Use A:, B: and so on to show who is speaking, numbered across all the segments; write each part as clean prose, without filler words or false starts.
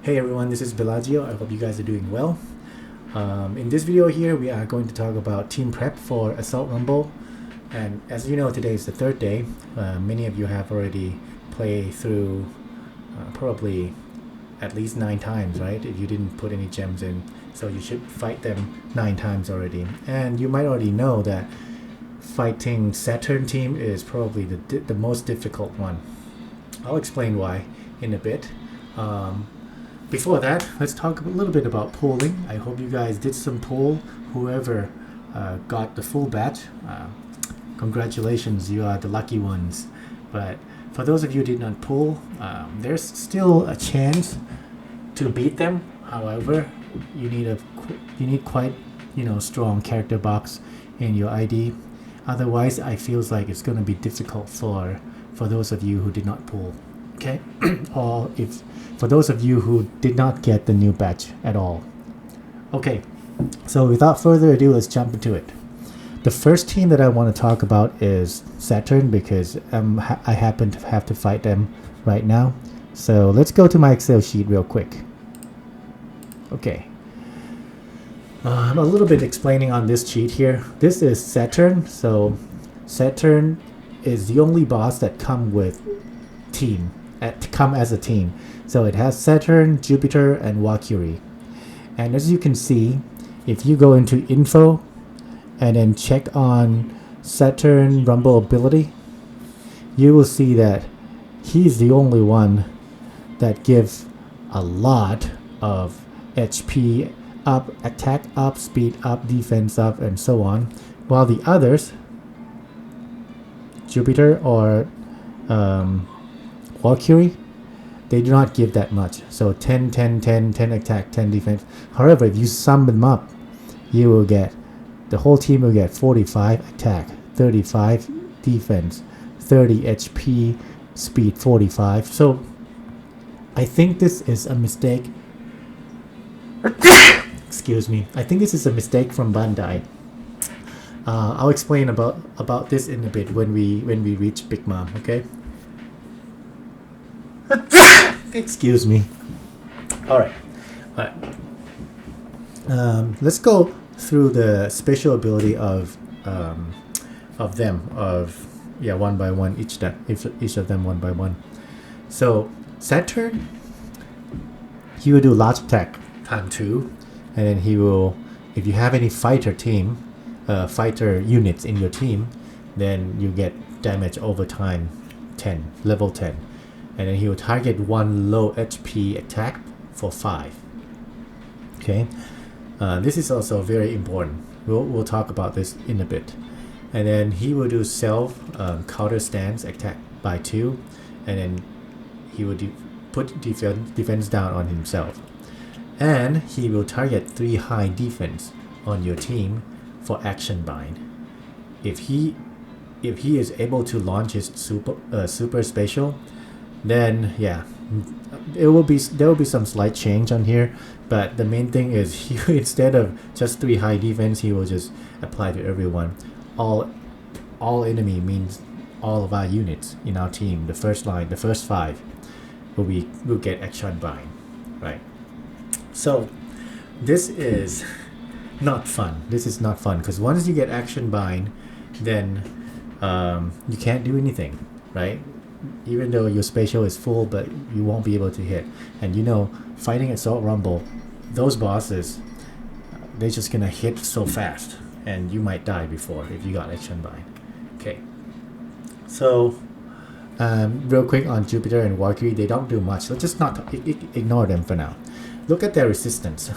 A: Hey everyone, this is Bellagio. I hope you guys are doing well. In this video here, we are going to talk about team prep for Assault Rumble. And as you know, today is the third day. Many of you have already played through probably at least 9 times, right? If you didn't put any gems in. So you should fight them 9 times already. And you might already know that fighting Saturn team is probably the most difficult one. I'll explain why in a bit. Before that, let's talk a little bit about polling. I hope you guys did some poll. Whoever got the full batch, congratulations, you are the lucky ones. But for those of you who did not poll, there's still a chance to beat them. However, you need quite strong character box in your ID. Otherwise, I feels like it's going to be difficult for those of you who did not poll. Okay, or if for those of you who did not get the new batch at all. Okay, so without further ado, let's jump into it. The first team that I want to talk about is Saturn because I happen to have to fight them right now. So let's go to my Excel sheet real quick. Okay, a little bit explaining on this sheet here. This is Saturn. So Saturn is the only boss that come as a team. So it has Saturn, Jupiter, and Valkyrie. And as you can see, if you go into info and then check on Saturn Rumble ability, you will see that he's the only one that gives a lot of HP up, attack up, speed up, defense up, and so on. While the others, Jupiter or Valkyrie, they do not give that much. So 10, 10, 10, 10 attack, 10 defense. However, if you sum them up, you will get, the whole team will get 45 attack, 35 defense, 30 HP, speed 45. So I think this is a mistake. Excuse me. I think this is a mistake from Bandai. I'll explain about this in a bit when we reach Big Mom. Okay. Excuse me. All right. Let's go through the special ability of them one by one, each of them one by one. So Saturn, he will do large attack time 2, and then he will, if you have any fighter units in your team, then you get damage over time 10, level 10. And then he will target one low HP attack for 5. Okay, this is also very important. We'll talk about this in a bit. And then he will do self counter stance attack by 2, and then he will put defense down on himself. And he will target 3 high defense on your team for action bind. If he is able to launch his super special, then yeah, there will be some slight change on here, but the main thing is he, instead of just 3 high defense, he will just apply to everyone. All enemy means all of our units in our team. The first line, the first 5 will get action bind, right? So this is not fun. This is not fun because once you get action bind, then you can't do anything, right? Even though your spatial is full, but you won't be able to hit. And fighting Assault Rumble, those bosses, they're just gonna hit so fast, and you might die before if you got action bind. Okay, so real quick on Jupiter and Valkyrie, they don't do much. So just not ignore them for now. Look at their resistance.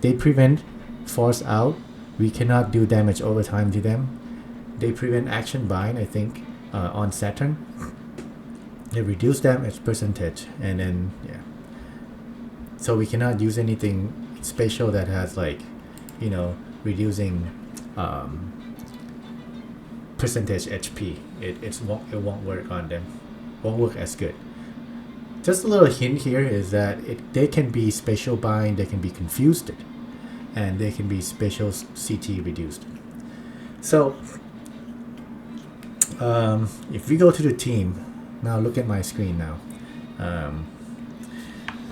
A: They prevent force out. We cannot do damage over time to them. They prevent action bind, I think, on Saturn. They reduce damage percentage, and then yeah. So we cannot use anything special that has reducing percentage HP. It won't work on them. Won't work as good. Just a little hint here is that they can be spatial bind, they can be confused, and they can be spatial CT reduced. So if we go to the team. Now look at my screen now.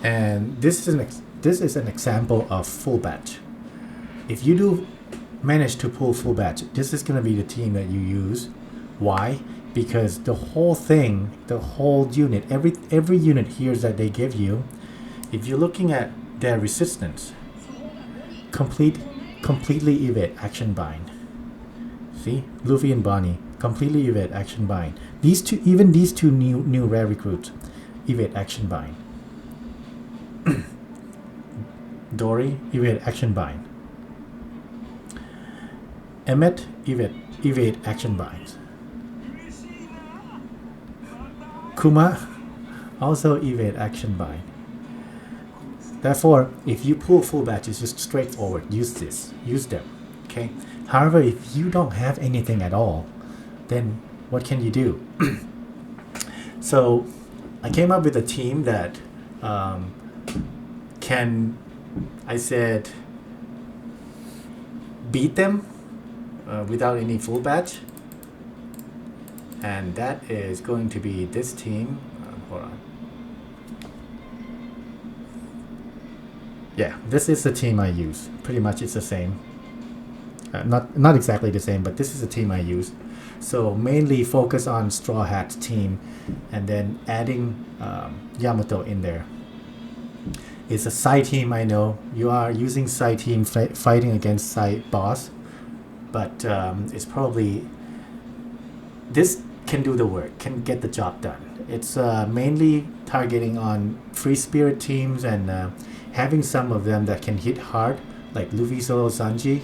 A: And this is an example of full batch. If you do manage to pull full batch, this is going to be the team that you use. Why? Because the whole thing, the whole unit, every unit here that they give you, if you're looking at their resistance, completely evade action bind. See, Luffy and Bonnie completely evade action bind. These two, even these two new rare recruits, evade action bind. Dory, evade action bind. Emmet, evade action binds. Kuma, also evade action bind. Therefore, if you pull full batch, it's just straightforward. Use them. Okay. However, if you don't have anything at all, then what can you do? So, I came up with a team that can, I said, beat them without any full batch, and that is going to be this team. Hold on. Yeah, this is the team I use. Pretty much it's the same. Not exactly the same, but this is the team I use. So mainly focus on Straw Hat team, and then adding Yamato in there. It's a side team, I know. You are using side team fighting against side boss, but it's probably, this can do the work, can get the job done. It's mainly targeting on free spirit teams and having some of them that can hit hard, like Luffy, Solo, Sanji,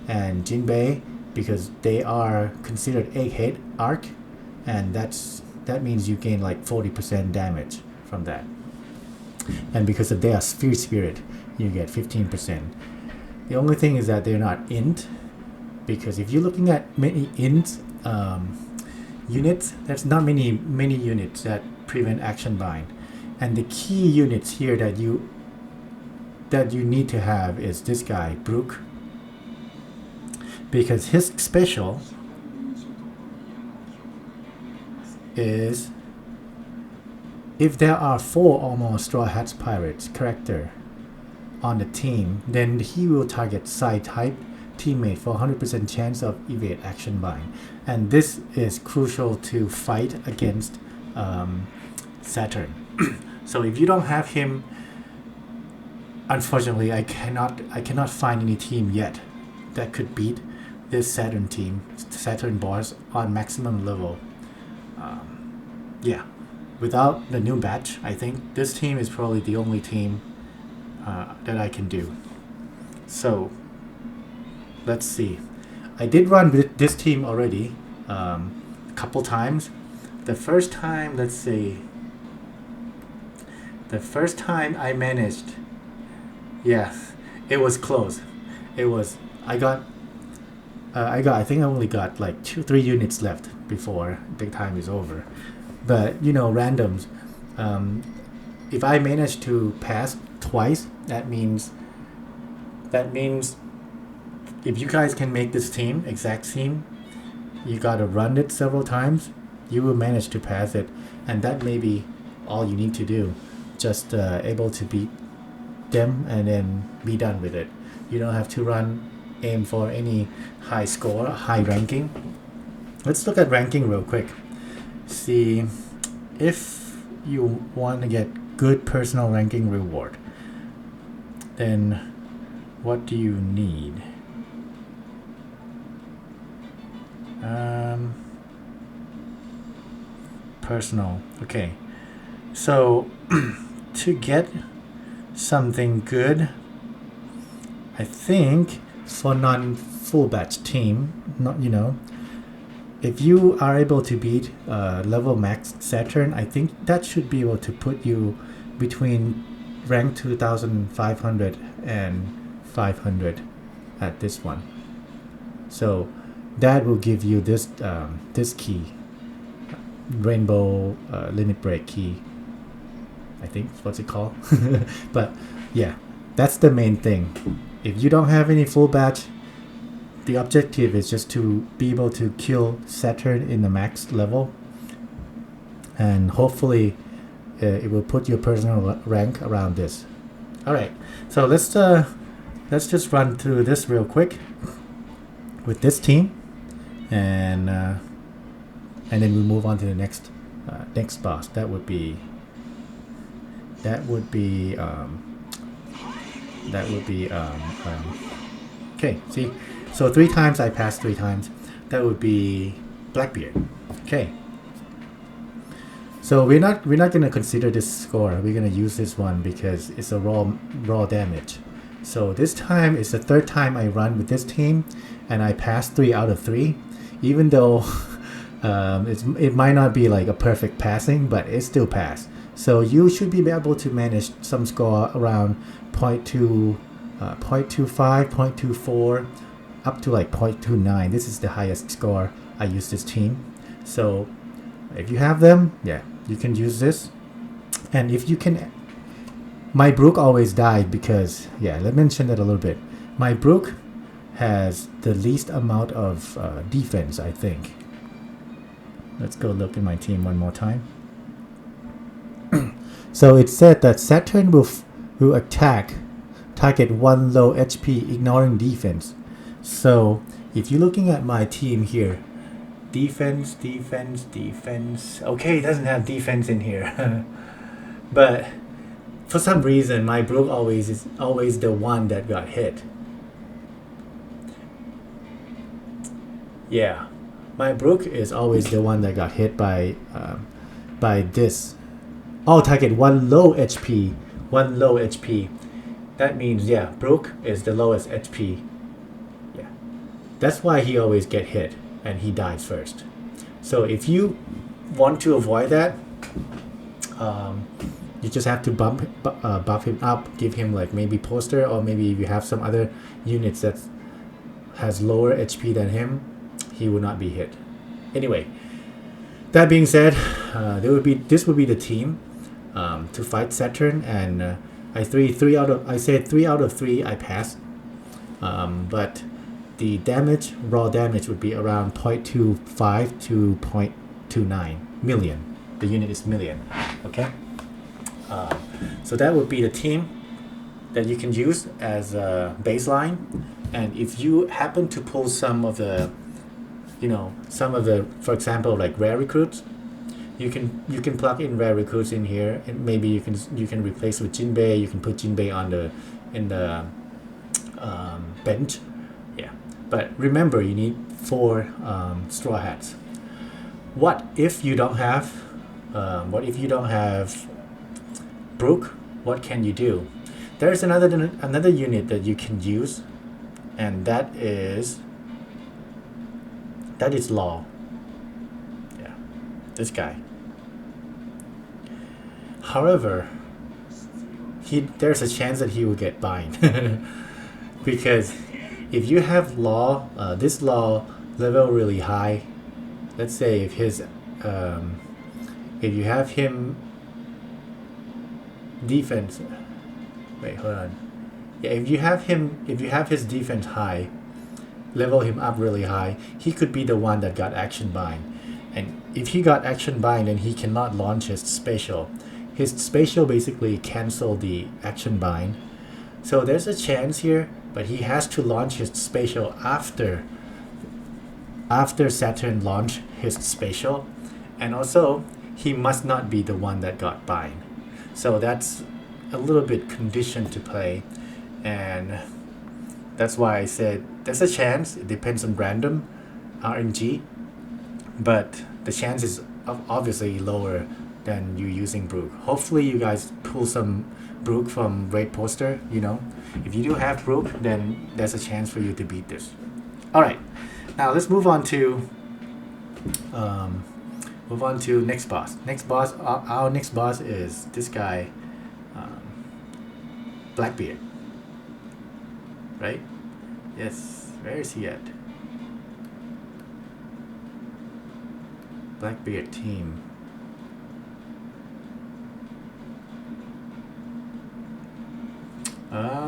A: and Jinbei, because they are considered egg-head arc, and that means you gain like 40% damage from that. And because if they are free spirit, you get 15%. The only thing is that they're not int, because if you're looking at many int units, there's not many units that prevent action bind. And the key units here that you need to have is this guy, Brook, because his special is, if there are 4 or more Straw Hats Pirates character on the team, then he will target side type teammate for 100% chance of evade action bind. And this is crucial to fight against Saturn. So if you don't have him, unfortunately, I cannot find any team yet that could beat this Saturn team, Saturn Boss, on maximum level. Yeah, without the new batch, I think this team is probably the only team that I can do. So let's see. I did run with this team already a couple times. The first time, let's see. The first time I managed, yeah, it was close. It was, I think I only got like 2-3 units left before the time is over. But you know, randoms, if I manage to pass twice, that means if you guys can make this team, exact team, you gotta run it several times, you will manage to pass it, and that may be all you need to do. Just able to beat them and then be done with it. You don't have to aim for any high score, high ranking. Let's look at ranking real quick. See if you want to get good personal ranking reward, then what do you need? Personal. Okay, so to get something good, I think for non-full batch team, if you are able to beat level max Saturn, I think that should be able to put you between rank 2500 and 500 at this one. So that will give you this this key, rainbow limit break key, I think what's it called. But yeah, that's the main thing. If you don't have any full batch, the objective is just to be able to kill Saturn in the max level, and hopefully it will put your personal rank around this. All right, so let's just run through this real quick with this team, and then we move on to the next boss. That would be okay. See, so 3 times I passed 3 times. That would be Blackbeard. Okay. So we're not gonna consider this score. We're gonna use this one because it's a raw damage. So this time is the 3rd time I run with this team, and I passed 3 out of 3. Even though it might not be like a perfect passing, but it still passed. So you should be able to manage some score around 0.2, 0.25, 0.24, up to like 0.29. This is the highest score I use this team. So if you have them, yeah, you can use this. And if you can, my Brook always died because, yeah, let me mention that a little bit. My Brook has the least amount of defense, I think. Let's go look at my team one more time. So it said that Saturn will attack target 1 low HP, ignoring defense. So if you're looking at my team here, defense. Okay, it doesn't have defense in here. But for some reason, my Brook is always the one that got hit. Yeah, my Brook is always the one that got hit by this. Oh, target 1 low HP. 1 low HP. That means, yeah, Brook is the lowest HP. Yeah, that's why he always get hit and he dies first. So if you want to avoid that, you just have to buff him up, give him like maybe poster, or maybe if you have some other units that has lower HP than him, he will not be hit. Anyway, that being said, this would be the team to fight Saturn, and I said 3 out of 3 I passed, but the damage, raw damage, would be around 0.25 to 0.29 million. The unit is million. Okay, so that would be the team that you can use as a baseline. And if you happen to pull some of the, for example, like rare recruits, you can plug in rare recruits in here, and maybe you can replace with Jinbei. You can put Jinbei in the bench. Yeah, but remember, you need 4 straw hats. What if you don't have Brook? What can you do? There's another unit that you can use, and that is Law. Yeah, this guy. However, there's a chance that he will get bind because if you have Law, this Law level really high. Let's say if you have him defense. Wait, hold on. Yeah, if you have his defense high, level him up really high, he could be the one that got action bind. And if he got action bind, then he cannot launch his spatial. His spatial basically cancel the action bind. So there's a chance here, but he has to launch his spatial after Saturn launch his spatial, and also he must not be the one that got bind. So that's a little bit conditioned to play, and that's why I said there's a chance. It depends on random RNG, but the chance is obviously lower than you using Brook. Hopefully you guys pull some Brook from raid poster. If you do have Brook, then there's a chance for you to beat this. All right, now let's move on to next boss. Our next boss is this guy, Blackbeard. Right? Yes. Where is he at? Blackbeard team.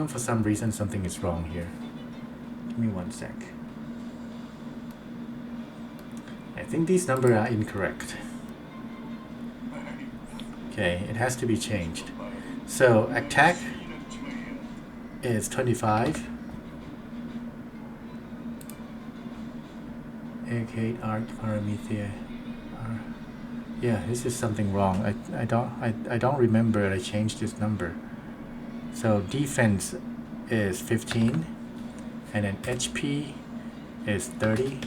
A: For some reason, something is wrong here. Give me 1 sec. I think these numbers are incorrect. Okay, it has to be changed. So attack is 25. AK Arc Paramethea. Yeah, this is something wrong. I don't remember I changed this number. So defense is 15, and then HP is 30,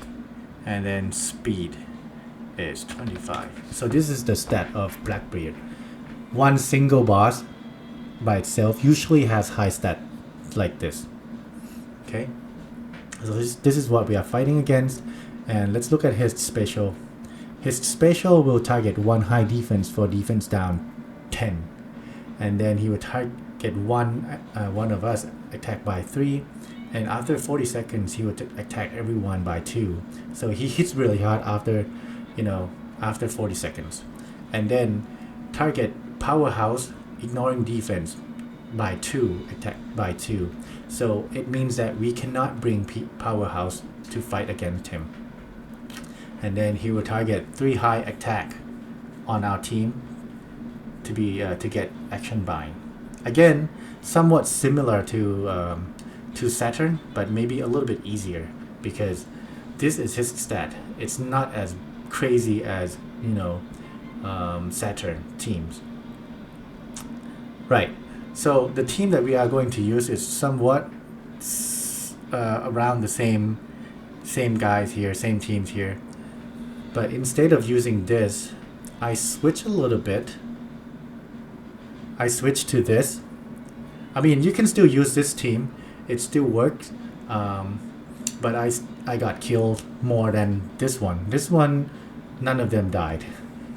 A: and then speed is 25. So this is the stat of Blackbeard. One single boss by itself usually has high stat like this. Okay, so this is what we are fighting against, and let's look at his special. His special will target one high defense for defense down 10, and then he will target one of us attack by 3, and after 40 seconds he will attack everyone by 2. So he hits really hard after, after 40 seconds, and then target powerhouse ignoring defense by 2, attack by 2. So it means that we cannot bring powerhouse to fight against him. And then he will target 3 high attack on our team to be to get action bind. Again, somewhat similar to Saturn, but maybe a little bit easier because this is his stat. It's not as crazy as Saturn teams. Right. So the team that we are going to use is somewhat around the same guys here, same teams here. But instead of using this, I switch a little bit. I switch to this. I mean, you can still use this team. It still works. But I got killed more than this one. This one, none of them died.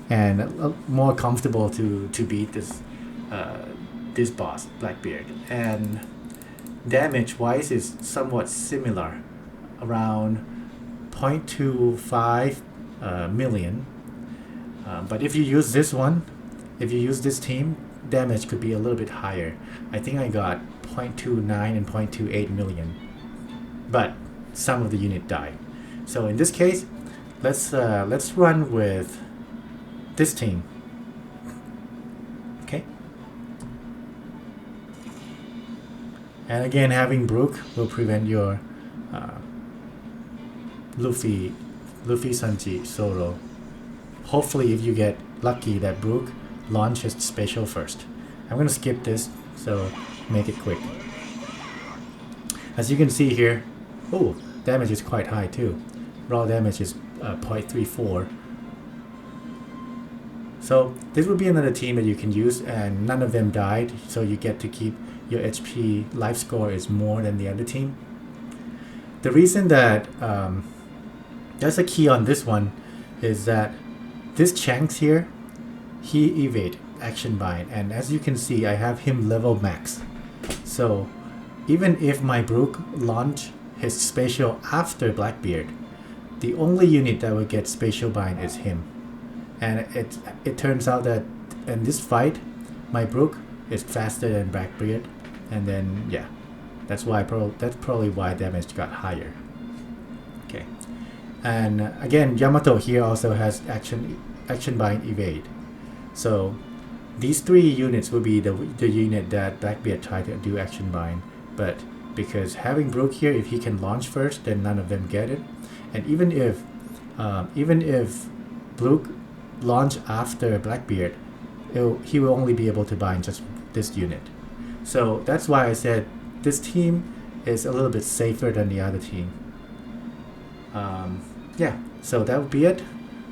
A: And more comfortable to beat this boss, Blackbeard. And damage-wise is somewhat similar. Around 0.25 million, but if you use this one, if you use this team, damage could be a little bit higher. I think I got 0.29 and 0.28 million, but some of the unit died. So in this case, let's run with this team. Okay, and again, having Brook will prevent your Luffy, Sanji, Zoro. Hopefully if you get lucky that Brook launch his special first. I'm gonna skip this, so make it quick. As you can see here, damage is quite high too. Raw damage is 0.34. So this would be another team that you can use, and none of them died, so you get to keep your HP life score is more than the other team. The reason that that's a key on this one is that this Shanks here, he evade action bind, and as you can see, I have him level max. So even if my Brook launch his special after Blackbeard, the only unit that will get spatial bind is him. And it turns out that in this fight, my Brook is faster than Blackbeard, and then yeah, that's probably why damage got higher. Okay. And again, Yamato here also has action bind evade. So these 3 units will be the unit that Blackbeard tried to do action bind, but because having Brook here, if he can launch first, then none of them get it. And even if Brook launch after Blackbeard, he will only be able to bind just this unit. So that's why I said this team is a little bit safer than the other team. Yeah, so that would be it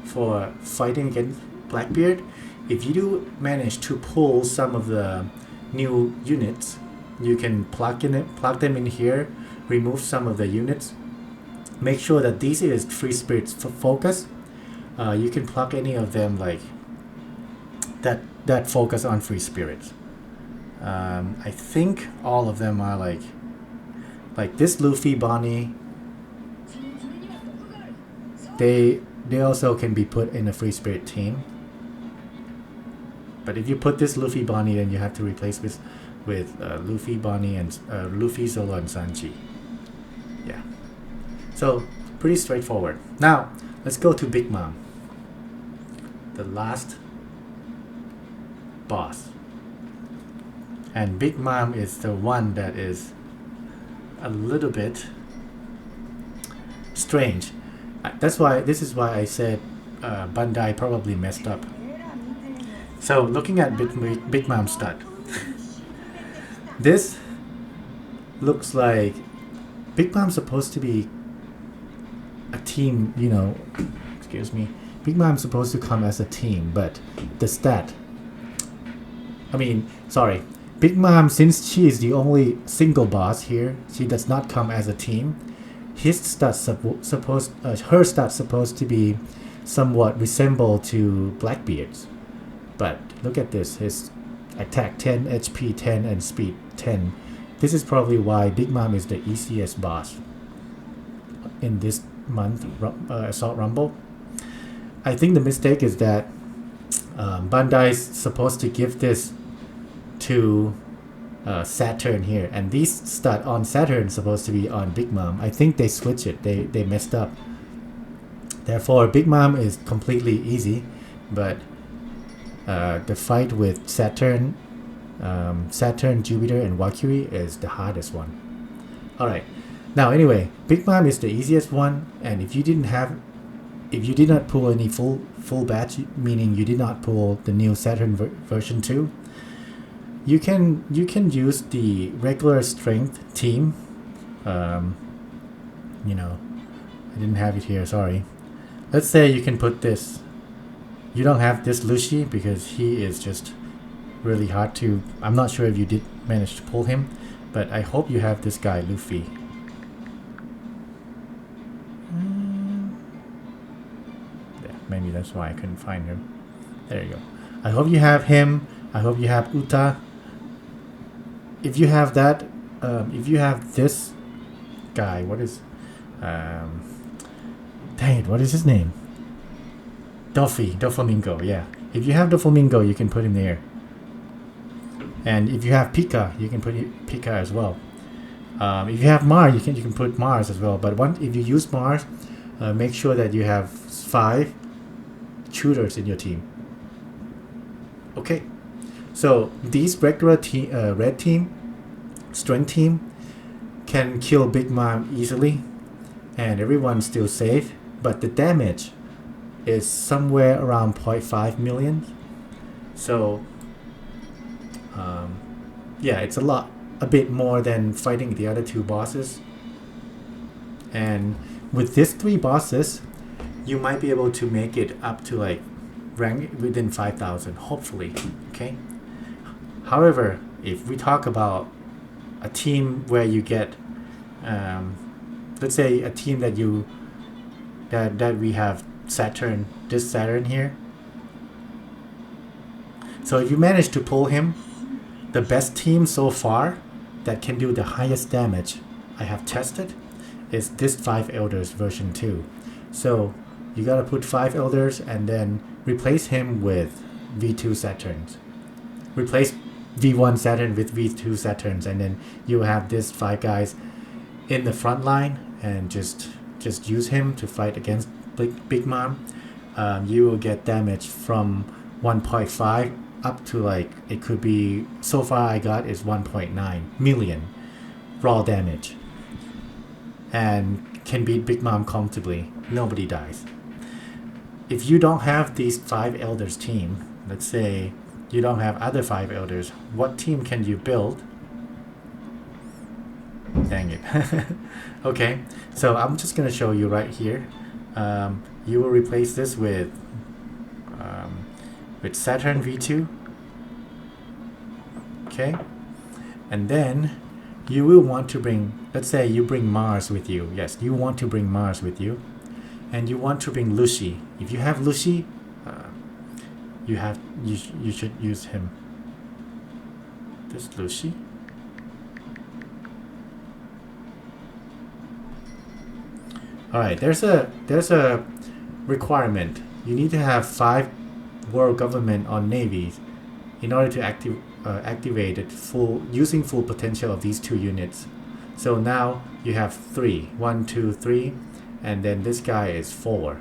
A: for fighting against Blackbeard. If you do manage to pull some of the new units, you can plug them in here, remove some of the units. Make sure that this is free spirits focus. You can plug any of them like that focus on free spirits. I think all of them are like this Luffy, Bonnie. They also can be put in a free spirit team. But if you put this Luffy, Bonnie, then you have to replace with Luffy, Bonnie, and Luffy, Zolo, and Sanji. Yeah. So pretty straightforward. Now let's go to Big Mom. The last boss. And Big Mom is the one that is a little bit strange. This is why I said Bandai probably messed up. So looking at Big Mom stud, this looks like Big Mom's supposed to be a team, you know, excuse me. Big Mom's supposed to come as a team, but the stat, sorry, Big Mom, since she is the only single boss here, she does not come as a team. His stats her stats supposed to be somewhat resemble to Blackbeard's, but look at this. His attack 10, HP 10, and speed 10. This is probably why Big Mom is the easiest boss in this month Assault Rumble. I think the mistake is that Bandai's supposed to give this to Saturn here, and these stat on Saturn supposed to be on Big Mom. I think they switched it. They messed up. Therefore, Big Mom is completely easy, but the fight with Saturn, Jupiter, and Valkyrie is the hardest one. All right. Now, anyway, Big Mom is the easiest one, and if you did not pull any full batch, meaning you did not pull the new Saturn version 2, you can use the regular strength team. You know, I didn't have it here. Sorry. Let's say you can put this. You don't have this Lucy because he is just really hard to. I'm not sure if you did manage to pull him, but I hope you have this guy Luffy. Yeah, maybe that's why I couldn't find him. There you go. I hope you have him. I hope you have Uta. If you have that, if you have this guy, what is, dang it, what is his name? Doflamingo, yeah. If you have Doflamingo, you can put him there. And if you have Pika, you can put Pika as well. If you have Mars, you can put Mars as well. But if you use Mars, make sure that you have 5 shooters in your team. Okay. So these regular red team, strength team, can kill Big Mom easily, and everyone's still safe. But the damage is somewhere around 0.5 million. So yeah, it's a bit more than fighting the other 2 bosses. And with these 3 bosses, you might be able to make it up to like rank within 5,000, hopefully. Okay. However, if we talk about a team where you get, let's say a team that we have Saturn, this Saturn here. So if you manage to pull him, the best team so far that can do the highest damage I have tested is this 5 Elders version 2. So you gotta put 5 Elders and then replace him with V2 Saturns. Replace V1 Saturn with V2 Saturns, and then you have this 5 guys in the front line, and just use him to fight against Big Mom. You will get damage from 1.5 up to like, it could be, so far I got is 1.9 million raw damage, and can beat Big Mom comfortably. Nobody dies. If you don't have these 5 Elders team, let's say you don't have other 5 Elders, what team can you build? Dang it. Okay, so I'm just gonna show you right here. You will replace this with Saturn V2. Okay, and then you will want to bring, let's say you bring Mars with you. Yes, you want to bring Mars with you, and you want to bring Lucy. If you have Lucy, you should use him. This Lucy. All right, there's a requirement. You need to have 5 world government on navies in order to activate it using full potential of these 2 units. So now you have 3, 1, 2, 3, and then this guy is 4.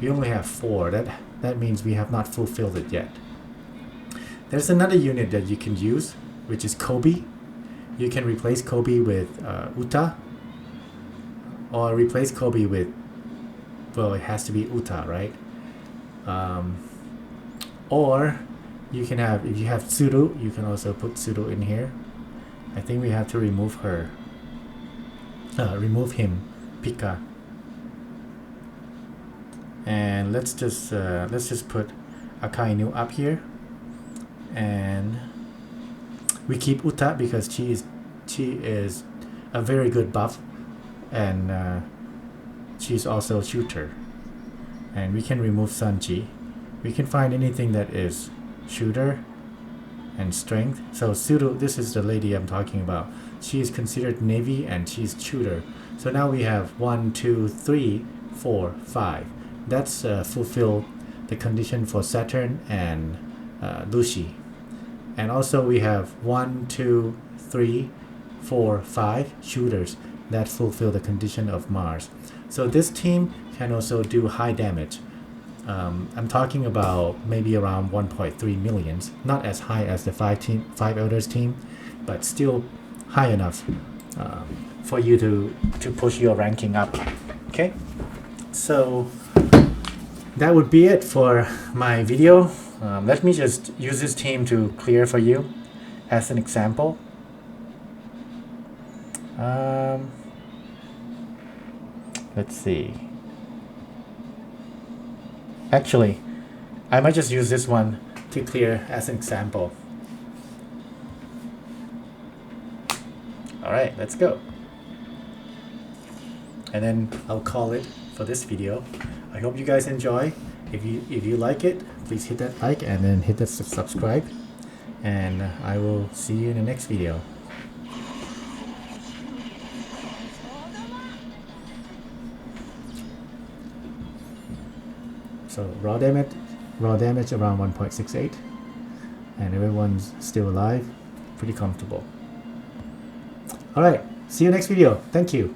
A: We only have 4. That means we have not fulfilled it yet. There's another unit that you can use, which is Kobe. You can replace Kobe with Uta, or replace Kobe with, well, it has to be Uta, right? Or you can have, if you have Tsuru, you can also put Tsuru in here. I think we have to remove her, remove him, Pika. And let's just put Akainu up here, and we keep Uta because she is a very good buff, and she's also shooter. And we can remove Sanji. We can find anything that is shooter and strength. So Tsuru, this is the lady I'm talking about. She is considered navy and she's shooter. So now we have 1, 2, 3, 4, 5. That's fulfill the condition for Saturn and Lucy. And also we have 1, 2, 3, 4, 5 shooters that fulfill the condition of Mars. So this team can also do high damage. I'm talking about maybe around 1.3 millions, not as high as the 5 Elders team, but still high enough for you to push your ranking up. Okay, so that would be it for my video. Let me just use this team to clear for you as an example. Let's see. Actually, I might just use this one to clear as an example. Alright, let's go. And then I'll call it for this video. I hope you guys enjoy. If you like it, please hit that like and then hit that subscribe. And I will see you in the next video. So raw damage around 1.68, and everyone's still alive, pretty comfortable. Alright, see you next video. Thank you.